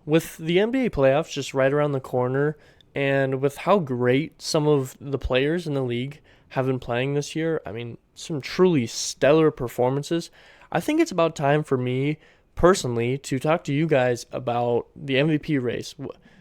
with the NBA playoffs just right around the corner, and with how great some of the players in the league have been playing this year, I mean, some truly stellar performances, I think it's about time for me personally to talk to you guys about the MVP race,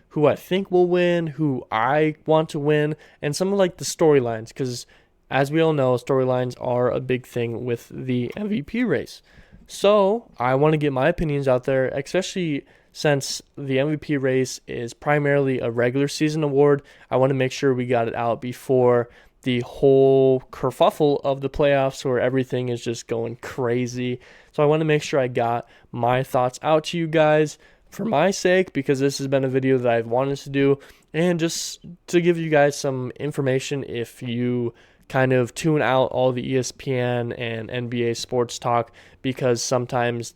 who I think will win, who I want to win, and some of like the storylines, because as we all know, storylines are a big thing with the MVP race. So I want to get my opinions out there, especially since the MVP race is primarily a regular season award. I want to make sure we got it out before the whole kerfuffle of the playoffs where everything is just going crazy. So I want to make sure I got my thoughts out to you guys for my sake, because this has been a video that I've wanted to do, and just to give you guys some information if you kind of tune out all the ESPN and NBA sports talk, because sometimes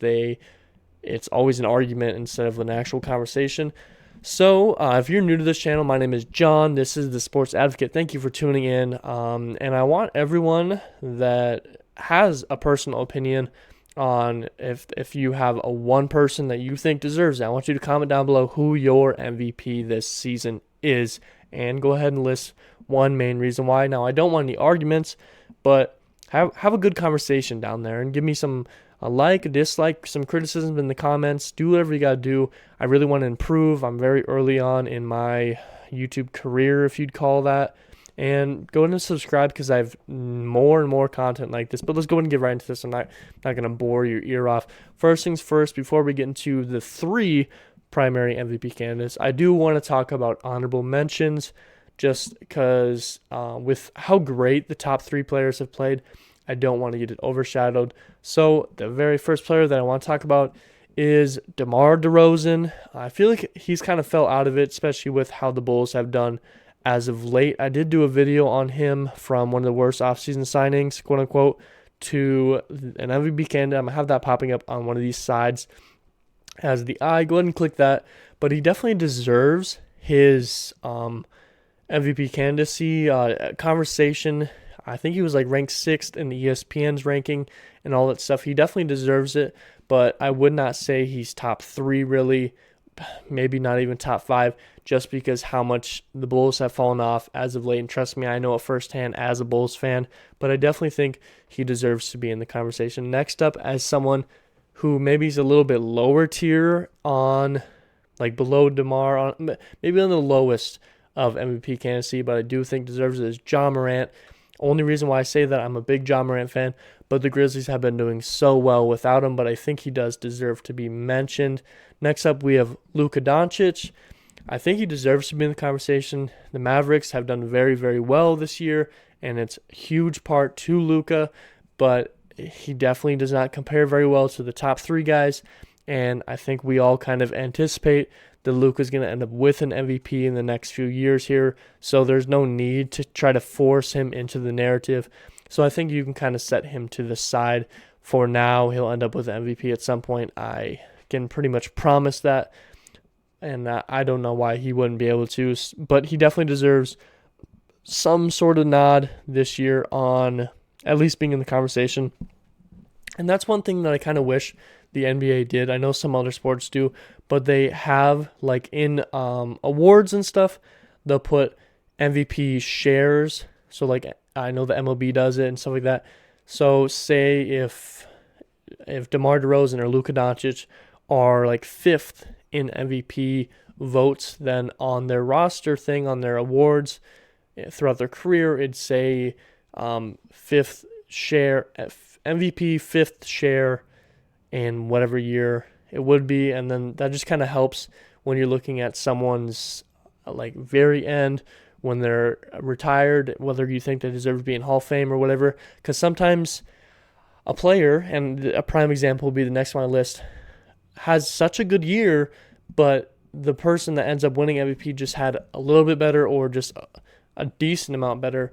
it's always an argument instead of an actual conversation. So if you're new to this channel, my name is John. This is the Sports Advocate. Thank you for tuning in. And I want everyone that has a personal opinion on if you have a one person that you think deserves it, I want you to comment down below who your MVP this season is, and go ahead and list one main reason why. Now, I don't want any arguments, but have a good conversation down there and give me a like, a dislike, some criticism in the comments. Do whatever you got to do. I really want to improve. I'm very early on in my YouTube career, if you'd call that. And go ahead and subscribe, because I have more and more content like this. But let's go ahead and get right into this. I'm not going to bore your ear off. First things first, before we get into the three primary MVP candidates, I do want to talk about honorable mentions, just because with how great the top three players have played, I don't want to get it overshadowed. So the very first player that I want to talk about is Demar Derozan. I feel like he's kind of fell out of it, especially with how the Bulls have done as of late. I did do a video on him from one of the worst offseason signings, quote unquote, to an MVP candidate. I'm going to have that popping up on one of these sides as the eye. Go ahead and click that. But he definitely deserves his MVP candidacy conversation. I think he was like ranked 6th in the ESPN's ranking and all that stuff. He definitely deserves it, but I would not say he's top 3 really, maybe not even top 5, just because how much the Bulls have fallen off as of late. And trust me, I know it firsthand as a Bulls fan, but I definitely think he deserves to be in the conversation. Next up, as someone who maybe is a little bit lower tier on, like below DeMar, maybe on the lowest of MVP candidacy, but I do think deserves it, is Ja Morant. Only reason why I say that, I'm a big Ja Morant fan, but the Grizzlies have been doing so well without him, but I think he does deserve to be mentioned. Next up, we have Luka Doncic. I think he deserves to be in the conversation. The Mavericks have done very, very well this year, and it's a huge part to Luka, but he definitely does not compare very well to the top 3 guys, and I think we all kind of anticipate that Luka's going to end up with an MVP in the next few years here, so there's no need to try to force him into the narrative. So I think you can kind of set him to the side for now. He'll end up with an MVP at some point. I can pretty much promise that, and I don't know why he wouldn't be able to, but he definitely deserves some sort of nod this year on at least being in the conversation. And that's one thing that I kind of wish the NBA did. I know some other sports do, but they have, like in awards and stuff, they'll put MVP shares. So like I know the MLB does it and stuff like that. So say if DeMar Derozan or Luka Doncic are like 5th in MVP votes, then on their roster thing, on their awards throughout their career, it'd say 5th share, MVP 5th share in whatever year it would be. And then that just kind of helps when you're looking at someone's like very end, when they're retired, whether you think they deserve to be in Hall of Fame or whatever. Because sometimes a player, and a prime example will be the next one on my list, has such a good year, but the person that ends up winning MVP just had a little bit better, or just a decent amount better.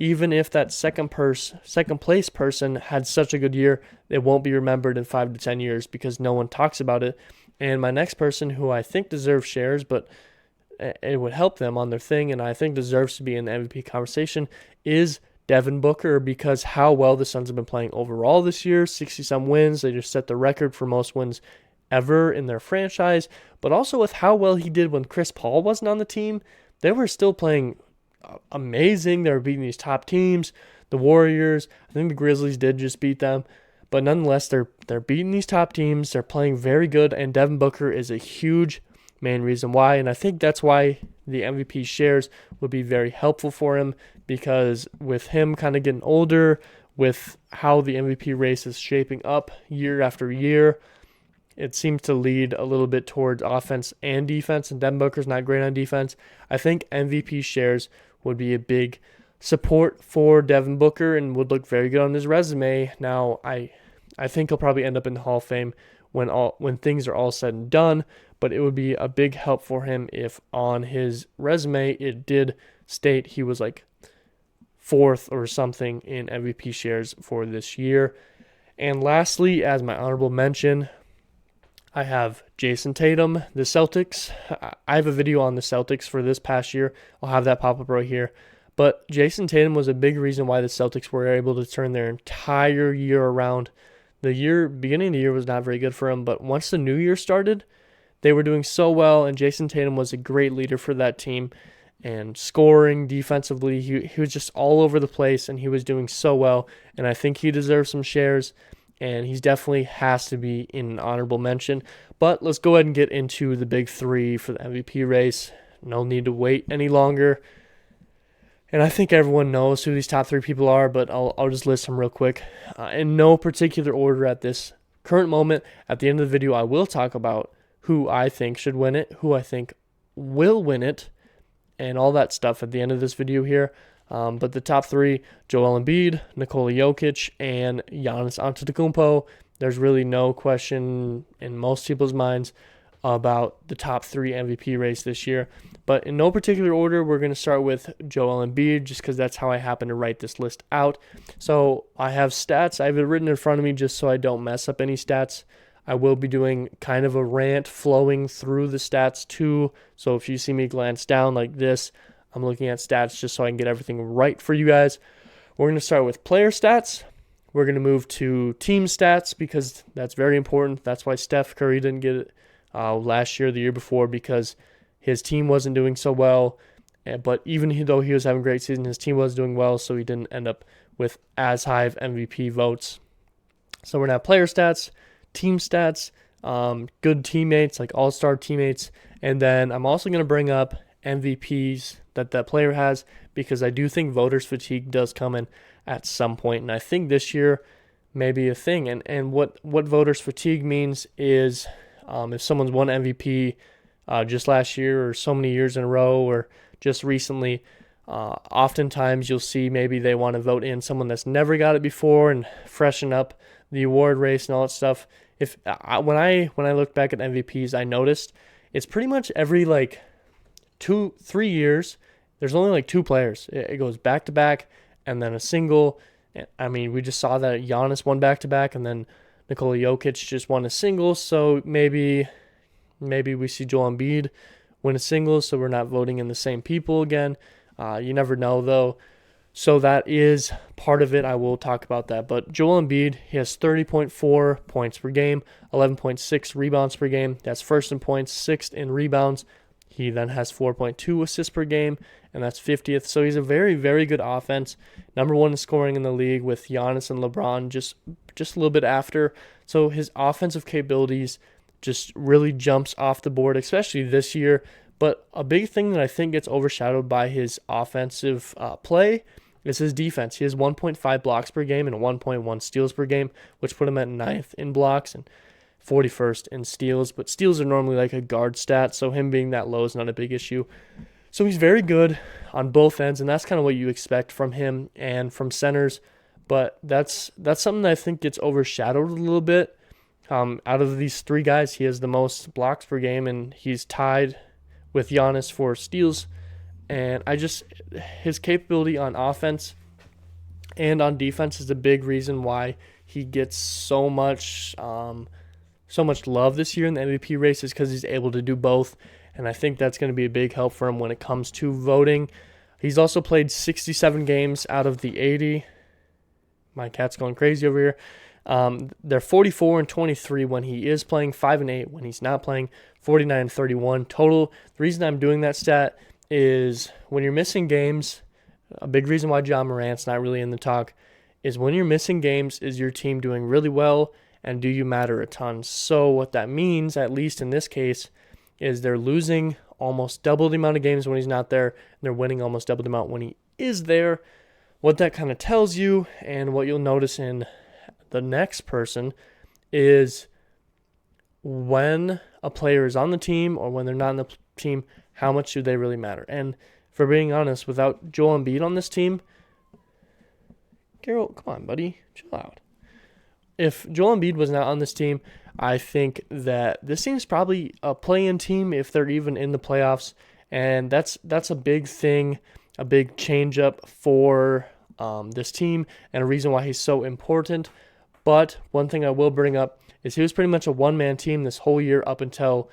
Even if that second place person had such a good year, it won't be remembered in 5 to 10 years because no one talks about it. And my next person, who I think deserves shares, but it would help them on their thing, and I think deserves to be in the MVP conversation, is Devin Booker, because how well the Suns have been playing overall this year. 60-some wins. They just set the record for most wins ever in their franchise, but also with how well he did when Chris Paul wasn't on the team. They were still playing amazing. They were beating these top teams, the Warriors. I think the Grizzlies did just beat them. But nonetheless, they're beating these top teams. They're playing very good, and Devin Booker is a huge main reason why. And I think that's why the MVP shares would be very helpful for him, because with him kind of getting older, with how the MVP race is shaping up year after year, it seems to lead a little bit towards offense and defense, and Devin Booker's not great on defense. I think MVP shares would be a big support for Devin Booker and would look very good on his resume. Now, I think he'll probably end up in the Hall of Fame when things are all said and done, but it would be a big help for him if on his resume it did state he was like fourth or something in MVP shares for this year. And lastly, as my honorable mention, I have Jason Tatum, the Celtics. I have a video on the Celtics for this past year. I'll have that pop up right here. But Jason Tatum was a big reason why the Celtics were able to turn their entire year around. Beginning of the year was not very good for them, but once the new year started, they were doing so well, and Jason Tatum was a great leader for that team. And scoring defensively, he was just all over the place, and he was doing so well. And I think he deserves some shares, and he definitely has to be in an honorable mention. But let's go ahead and get into the big three for the MVP race. No need to wait any longer. And I think everyone knows who these top three people are, but I'll just list them real quick. In no particular order at this current moment. At the end of the video, I will talk about who I think should win it, who I think will win it, and all that stuff at the end of this video here. But the top three, Joel Embiid, Nikola Jokic, and Giannis Antetokounmpo. There's really no question in most people's minds about the top three MVP race this year. But in no particular order, we're going to start with Joel Embiid, just because that's how I happen to write this list out. So I have stats. I have it written in front of me just so I don't mess up any stats. I will be doing kind of a rant flowing through the stats too. So if you see me glance down like this, I'm looking at stats just so I can get everything right for you guys. We're going to start with player stats. We're going to move to team stats because that's very important. That's why Steph Curry didn't get it last year, the year before, because his team wasn't doing so well. But even though he was having a great season, his team was doing well, so he didn't end up with as high of MVP votes. So we're going to have player stats, team stats, good teammates, like all-star teammates, and then I'm also going to bring up MVPs that player has, because I do think voters fatigue does come in at some point, and I think this year may be a thing. And what voters fatigue means is if someone's won MVP just last year or so many years in a row or just recently, oftentimes you'll see maybe they want to vote in someone that's never got it before and freshen up the award race and all that stuff. When I look back at MVPs, I noticed it's pretty much every 2-3 years. There's only like two players. It goes back to back and then a single. I mean, we just saw that Giannis won back to back, and then Nikola Jokic just won a single. So maybe we see Joel Embiid win a single, so we're not voting in the same people again. You never know though. So that is part of it. I will talk about that. But Joel Embiid, he has 30.4 points per game, 11.6 rebounds per game. That's first in points, sixth in rebounds. He then has 4.2 assists per game, and that's 50th. So he's a very, very good offense. Number one in scoring in the league with Giannis and LeBron just a little bit after. So his offensive capabilities just really jumps off the board, especially this year. But a big thing that I think gets overshadowed by his offensive play is his defense. He has 1.5 blocks per game and 1.1 steals per game, which put him at 9th in blocks and 41st in steals. But steals are normally like a guard stat, so him being that low is not a big issue. So he's very good on both ends, and that's kind of what you expect from him and from centers. But that's something that I think gets overshadowed a little bit. Out of these three guys, he has the most blocks per game, and he's tied with Giannis for steals. And his capability on offense and on defense is a big reason why he gets so much love this year in the MVP race, is because he's able to do both. And I think that's going to be a big help for him when it comes to voting. He's also played 67 games out of the 80. My cat's going crazy over here. They're 44-23 when he is playing, 5-8 when he's not playing, 49-31 total. The reason I'm doing that stat is when you're missing games, a big reason why Ja Morant's not really in the talk is when you're missing games, is your team doing really well and do you matter a ton? So what that means, at least in this case, is they're losing almost double the amount of games when he's not there, and they're winning almost double the amount when he is there. What that kind of tells you, and what you'll notice in the next person, is when a player is on the team or when they're not on the team, how much do they really matter? And for being honest, without Joel Embiid on this team, Carroll, come on, buddy, chill out. If Joel Embiid was not on this team, I think that this team's probably a play-in team if they're even in the playoffs, and that's a big thing, a big change-up for this team, and a reason why he's so important. But one thing I will bring up is he was pretty much a one-man team this whole year up until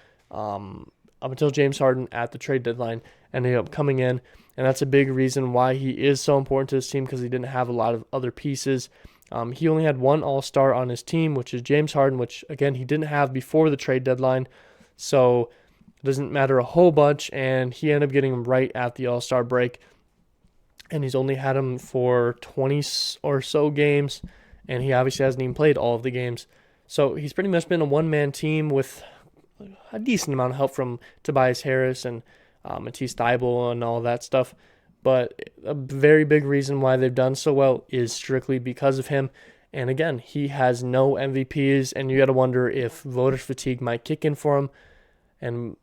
James Harden at the trade deadline ended up coming in, and that's a big reason why he is so important to this team, because he didn't have a lot of other pieces. He only had one all-star on his team, which is James Harden, which, again, he didn't have before the trade deadline. So it doesn't matter a whole bunch, and he ended up getting him right at the all-star break. And he's only had him for 20 or so games, and he obviously hasn't even played all of the games. So he's pretty much been a one-man team with a decent amount of help from Tobias Harris and Matisse Thybulle and all that stuff. But a very big reason why they've done so well is strictly because of him. And again, he has no MVPs, and you got to wonder if voter fatigue might kick in for him. And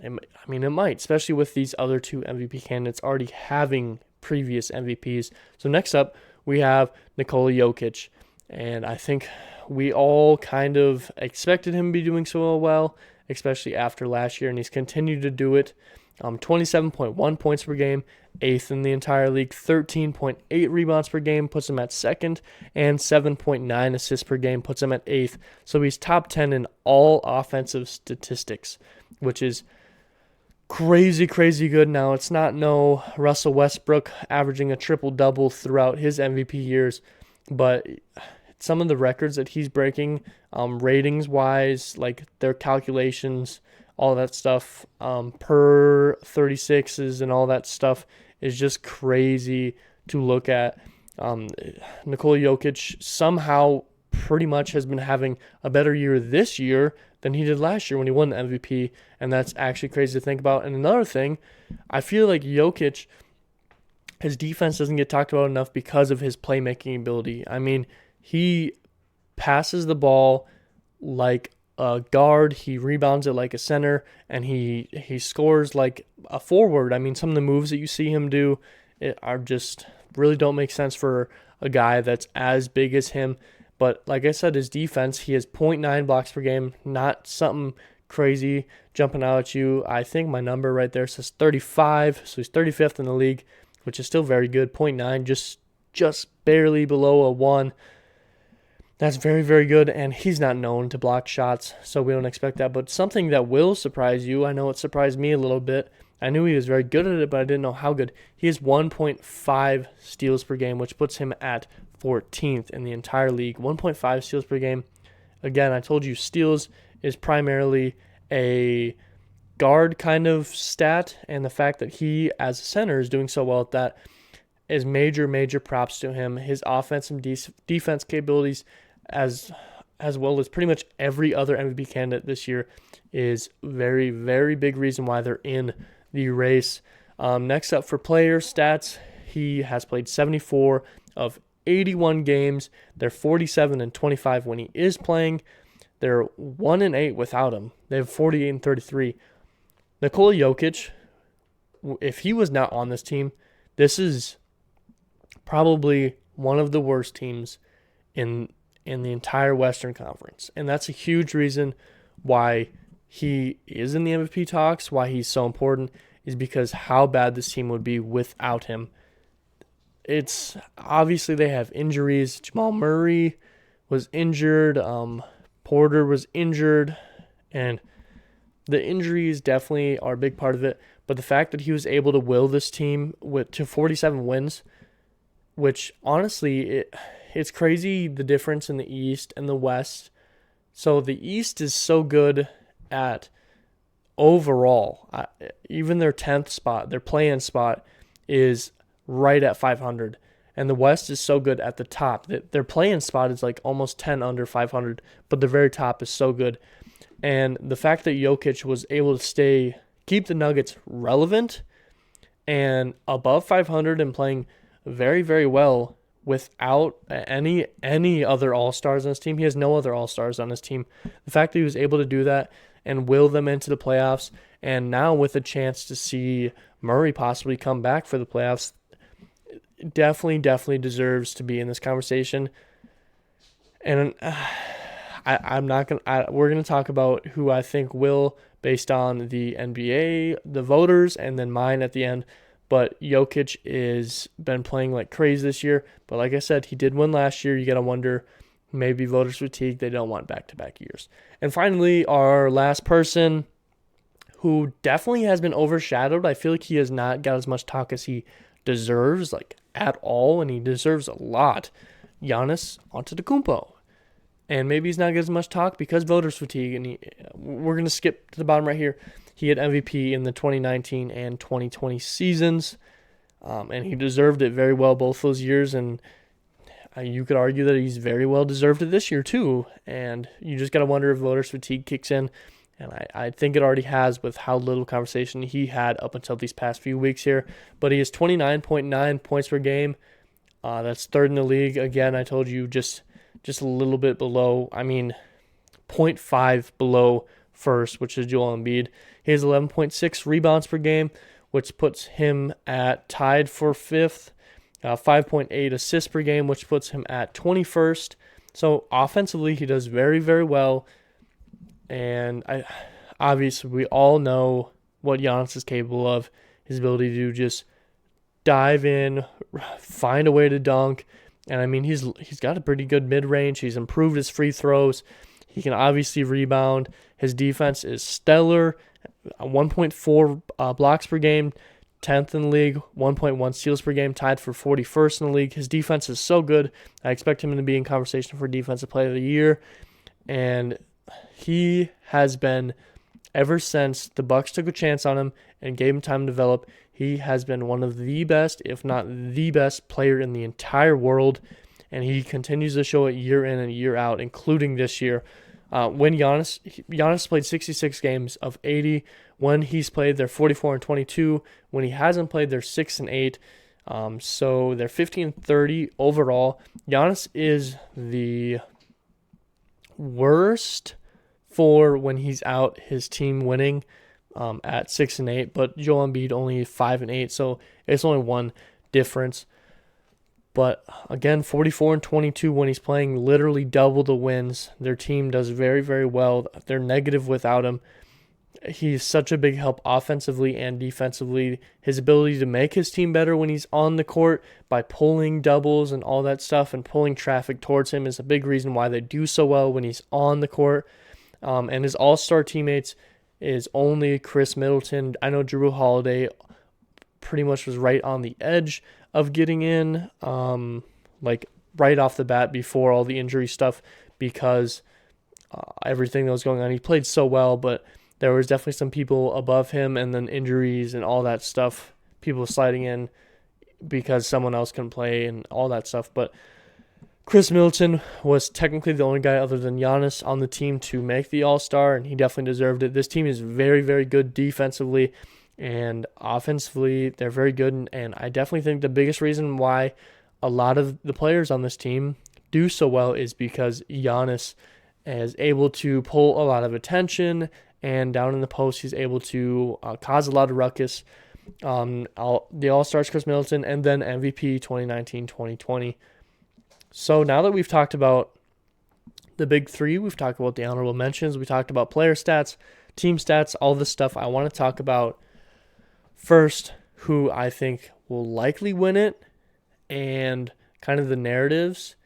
I mean, it might, especially with these other two MVP candidates already having previous MVPs. So next up, we have Nikola Jokic. And I think we all kind of expected him to be doing so well, especially after last year, and he's continued to do it. 27.1 points per game, 8th in the entire league, 13.8 rebounds per game, puts him at 2nd, and 7.9 assists per game, puts him at 8th. So he's top 10 in all offensive statistics, which is crazy, crazy good. Now, it's not no Russell Westbrook averaging a triple-double throughout his MVP years, but some of the records that he's breaking, ratings-wise, like their calculations, all that stuff, per 36s and all that stuff is just crazy to look at. Nikola Jokic somehow pretty much has been having a better year this year than he did last year when he won the MVP, and that's actually crazy to think about. And another thing, I feel like Jokic, his defense doesn't get talked about enough because of his playmaking ability. I mean, he passes the ball like a guard, he rebounds it like a center, and he scores like a forward. I mean, some of the moves that you see him do are just really don't make sense for a guy that's as big as him. But like I said, his defense, he has 0.9 blocks per game, not something crazy jumping out at you. I think my number right there says 35, so he's 35th in the league, which is still very good. 0.9, just barely below a 1. That's very, very good, and he's not known to block shots, so we don't expect that. But something that will surprise you, I know it surprised me a little bit. I knew he was very good at it, but I didn't know how good. He has 1.5 steals per game, which puts him at 14th in the entire league. 1.5 steals per game. Again, I told you steals is primarily a guard kind of stat, and the fact that he, as a center, is doing so well at that is major, major props to him. His offensive defense capabilities, as well as pretty much every other MVP candidate this year, is very, very big reason why they're in the race. Next up for player stats, he has played 74 of 81 games. They're 47-25 when he is playing. They're 1-8 without him. They have 48-33. Nikola Jokic, if he was not on this team, this is probably one of the worst teams in the entire Western Conference. And that's a huge reason why he is in the MVP talks, why he's so important, is because how bad this team would be without him. It's obviously they have injuries. Jamal Murray was injured. Porter was injured. And the injuries definitely are a big part of it. But the fact that he was able to will this team to 47 wins, which honestly, it's crazy the difference in the East and the West. So the East is so good at overall. Even their 10th spot, their play-in spot, is right at 500. And the West is so good at the top. Their play-in spot is like almost 10 under 500, but the very top is so good. And the fact that Jokic was able to keep the Nuggets relevant and above 500 and playing very, very well without any other All-Stars on his team. He has no other All-Stars on his team. The fact that he was able to do that and will them into the playoffs, and now with a chance to see Murray possibly come back for the playoffs, definitely deserves to be in this conversation. And I'm not gonna. We're gonna talk about who I think will, based on the NBA, the voters, and then mine at the end. But Jokic is been playing like crazy this year. But like I said, he did win last year. You gotta wonder, maybe voters fatigue. They don't want back-to-back years. And finally, our last person, who definitely has been overshadowed. I feel like he has not got as much talk as he deserves, like at all, and he deserves a lot. Giannis Antetokounmpo. And maybe he's not getting as much talk because voters fatigue. And we're going to skip to the bottom right here. He had MVP in the 2019 and 2020 seasons. And he deserved it very well both those years. And you could argue that he's very well deserved it this year too. And you just got to wonder if voters fatigue kicks in. And I think it already has with how little conversation he had up until these past few weeks here. But he is 29.9 points per game. That's third in the league. Again, I told you just a little bit below. I mean, 0.5 below first, which is Joel Embiid. He has 11.6 rebounds per game, which puts him at tied for fifth. 5.8 assists per game, which puts him at 21st. So offensively, he does very, very well. And obviously, we all know what Giannis is capable of. His ability to just dive in, find a way to dunk. And I mean, he's got a pretty good mid-range. He's improved his free throws. He can obviously rebound. His defense is stellar. 1.4 blocks per game, 10th in the league. 1.1 steals per game, tied for 41st in the league. His defense is so good. I expect him to be in conversation for Defensive Player of the Year. And he has been, ever since the Bucks took a chance on him and gave him time to develop, he has been one of the best, if not the best player in the entire world, and he continues to show it year in and year out, including this year. When Giannis played 66 games of 80. When he's played, they're 44 and 22. When he hasn't played, they're 6 and 8. So they're 15 and 30 overall. Giannis is the worst for when he's out, his team winning at 6 and 8, but Joel Embiid only 5 and 8, so it's only one difference. But again, 44 and 22 when he's playing, literally double the wins. Their team does very, very well. They're negative without him. He's such a big help offensively and defensively. His ability to make his team better when he's on the court by pulling doubles and all that stuff and pulling traffic towards him is a big reason why they do so well when he's on the court. And his all-star teammates is only Chris Middleton. I know Jrue Holiday pretty much was right on the edge of getting in, like right off the bat before all the injury stuff, because everything that was going on. He played so well, but there was definitely some people above him, and then injuries and all that stuff, people sliding in because someone else can play and all that stuff. But Chris Middleton was technically the only guy other than Giannis on the team to make the All-Star, and he definitely deserved it. This team is very, very good defensively, and offensively, they're very good. And I definitely think the biggest reason why a lot of the players on this team do so well is because Giannis is able to pull a lot of attention, and down in the post, he's able to cause a lot of ruckus. The All-Stars, Chris Middleton, and then MVP 2019-2020. So now that we've talked about the big three, we've talked about the honorable mentions, we talked about player stats, team stats, all this stuff, I want to talk about first who I think will likely win it and kind of the narratives,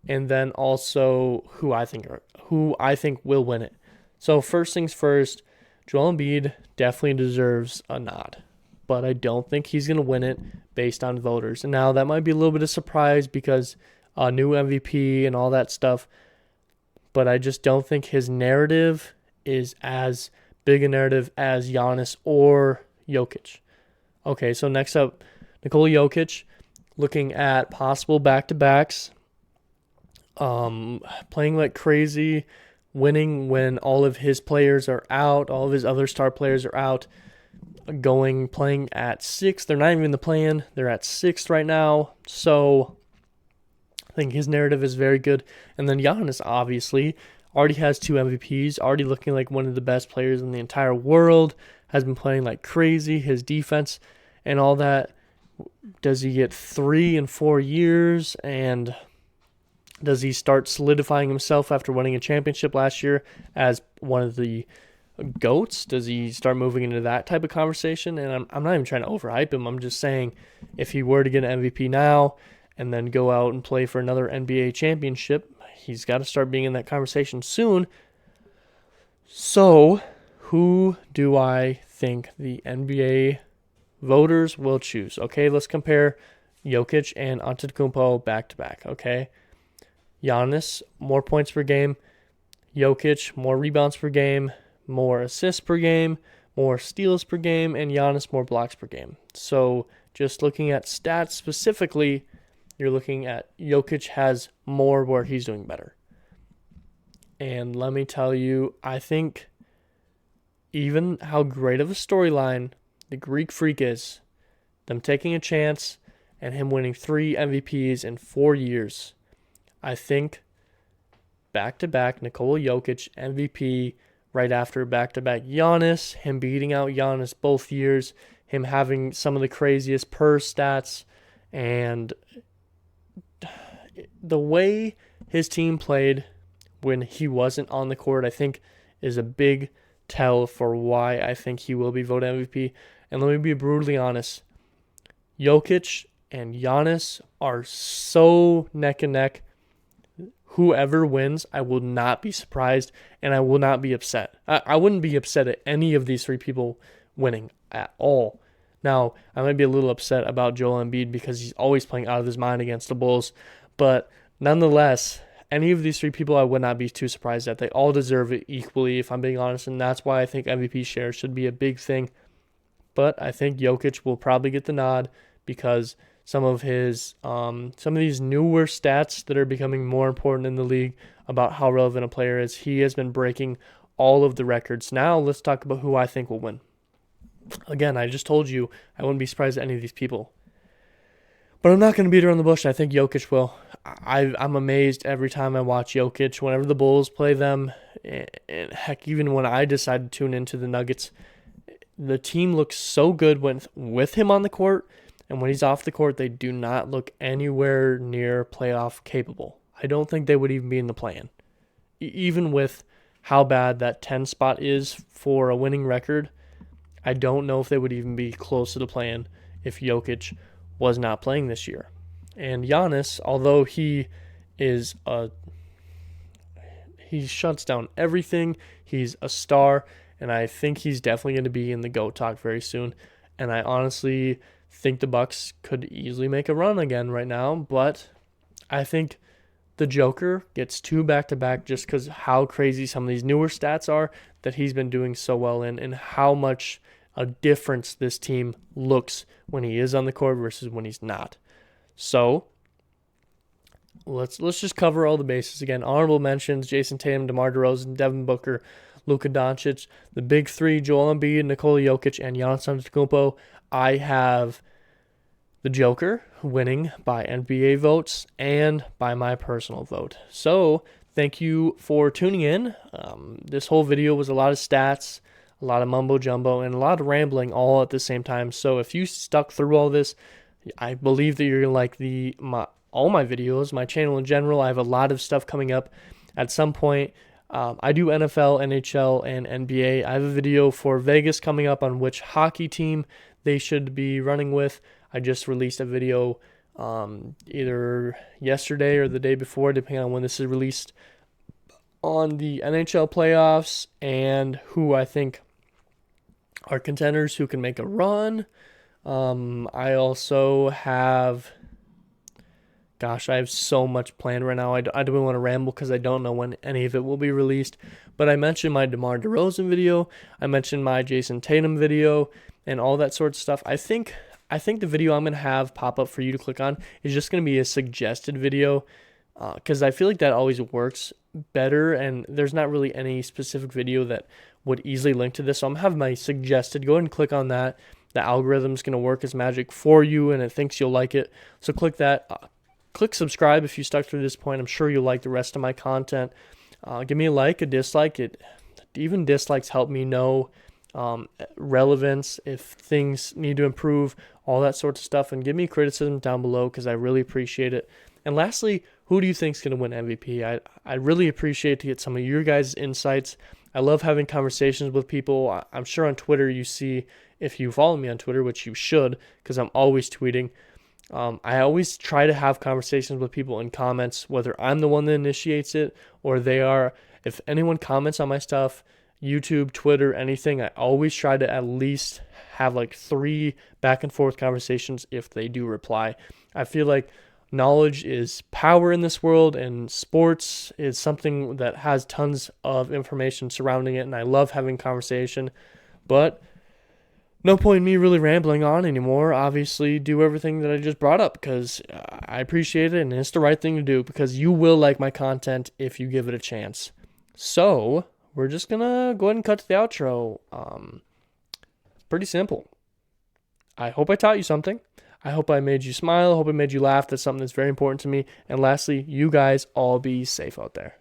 and then also who I think will win it. So first things first, Joel Embiid definitely deserves a nod, but I don't think he's going to win it based on voters. And now that might be a little bit of surprise because new MVP and all that stuff. But I just don't think his narrative is as big a narrative as Giannis or Jokic. Okay, so next up, Nikola Jokic, looking at possible back-to-backs, playing like crazy, winning when all of his players are out, all of his other star players are out, playing at 6. They're not even in the play-in. They're at 6th right now. So I think his narrative is very good. And then Giannis, obviously, already has 2 MVPs, already looking like one of the best players in the entire world, has been playing like crazy, his defense and all that. Does he get 3 and 4 years? And does he start solidifying himself after winning a championship last year as one of the GOATs? Does he start moving into that type of conversation? And I'm not even trying to overhype him. I'm just saying if he were to get an MVP now and then go out and play for another NBA championship, he's got to start being in that conversation soon. So, who do I think the NBA voters will choose? Okay, let's compare Jokic and Antetokounmpo back-to-back, okay? Giannis, more points per game. Jokic, more rebounds per game, more assists per game, more steals per game, and Giannis, more blocks per game. So just looking at stats specifically, you're looking at Jokic has more where he's doing better. And let me tell you, I think even how great of a storyline the Greek Freak is, them taking a chance and him winning 3 MVPs in 4 years, I think back-to-back Nikola Jokic MVP right after back-to-back Giannis, him beating out Giannis both years, him having some of the craziest per stats, and the way his team played when he wasn't on the court, I think is a big tell for why I think he will be voted MVP. And let me be brutally honest, Jokic and Giannis are so neck and neck. Whoever wins, I will not be surprised, and I will not be upset. I wouldn't be upset at any of these 3 people winning at all. Now, I might be a little upset about Joel Embiid because he's always playing out of his mind against the Bulls, but nonetheless, any of these 3 people I would not be too surprised at. They all deserve it equally, if I'm being honest, and that's why I think MVP shares should be a big thing. But I think Jokic will probably get the nod because some of these newer stats that are becoming more important in the league about how relevant a player is, he has been breaking all of the records. Now let's talk about who I think will win. Again, I just told you I wouldn't be surprised at any of these people. But I'm not going to beat around the bush. I think Jokic will. I'm amazed every time I watch Jokic. Whenever the Bulls play them, and heck, even when I decide to tune into the Nuggets, the team looks so good with him on the court. And when he's off the court, they do not look anywhere near playoff capable. I don't think they would even be in the play-in. Even with how bad that 10 spot is for a winning record, I don't know if they would even be close to the play-in if Jokic was not playing this year. And Giannis, although he shuts down everything, he's a star, and I think he's definitely going to be in the GOAT talk very soon. And I honestly think the Bucks could easily make a run again right now, but I think the Joker gets 2 back-to-back just because how crazy some of these newer stats are that he's been doing so well in, and how much a difference this team looks when he is on the court versus when he's not. So let's just cover all the bases again. Honorable mentions: Jason Tatum, Demar Derozan, Devin Booker, Luka Doncic, the big 3, Joel Embiid, Nikola Jokic, and Giannis Antetokounmpo. I have the Joker winning by NBA votes and by my personal vote. So thank you for tuning in. This whole video was a lot of stats, a lot of mumbo jumbo, and a lot of rambling all at the same time. So if you stuck through all this, I believe that you're going to like all my videos, my channel in general. I have a lot of stuff coming up at some point. I do NFL, NHL, and NBA. I have a video for Vegas coming up on which hockey team they should be running with. I just released a video either yesterday or the day before, depending on when this is released, on the NHL playoffs and who I think are contenders who can make a run. I also have Gosh, I have so much planned right now. I don't want to ramble because I don't know when any of it will be released. But I mentioned my Demar Derozan video. I mentioned my Jason Tatum video and all that sort of stuff. I think the video I'm going to have pop up for you to click on is just going to be a suggested video because I feel like that always works better, and there's not really any specific video that would easily link to this. So I'm going to have my suggested. Go ahead and click on that. The algorithm's going to work as magic for you, and it thinks you'll like it. So click that. Click subscribe if you stuck through this point. I'm sure you'll like the rest of my content. Give me a like, a dislike. Even dislikes help me know relevance, if things need to improve, all that sort of stuff. And give me criticism down below because I really appreciate it. And lastly, who do you think is going to win MVP? I really appreciate to get some of your guys' insights. I love having conversations with people. I'm sure on Twitter you see, if you follow me on Twitter, which you should because I'm always tweeting, I always try to have conversations with people in comments, whether I'm the one that initiates it or they are. If anyone comments on my stuff, YouTube, Twitter, anything, I always try to at least have like 3 back and forth conversations if they do reply. I feel like knowledge is power in this world, and sports is something that has tons of information surrounding it, and I love having conversation. But no point in me really rambling on anymore. Obviously, do everything that I just brought up because I appreciate it and it's the right thing to do because you will like my content if you give it a chance. So, we're just going to go ahead and cut to the outro. It's pretty simple. I hope I taught you something. I hope I made you smile. I hope I made you laugh. That's something that's very important to me. And lastly, you guys all be safe out there.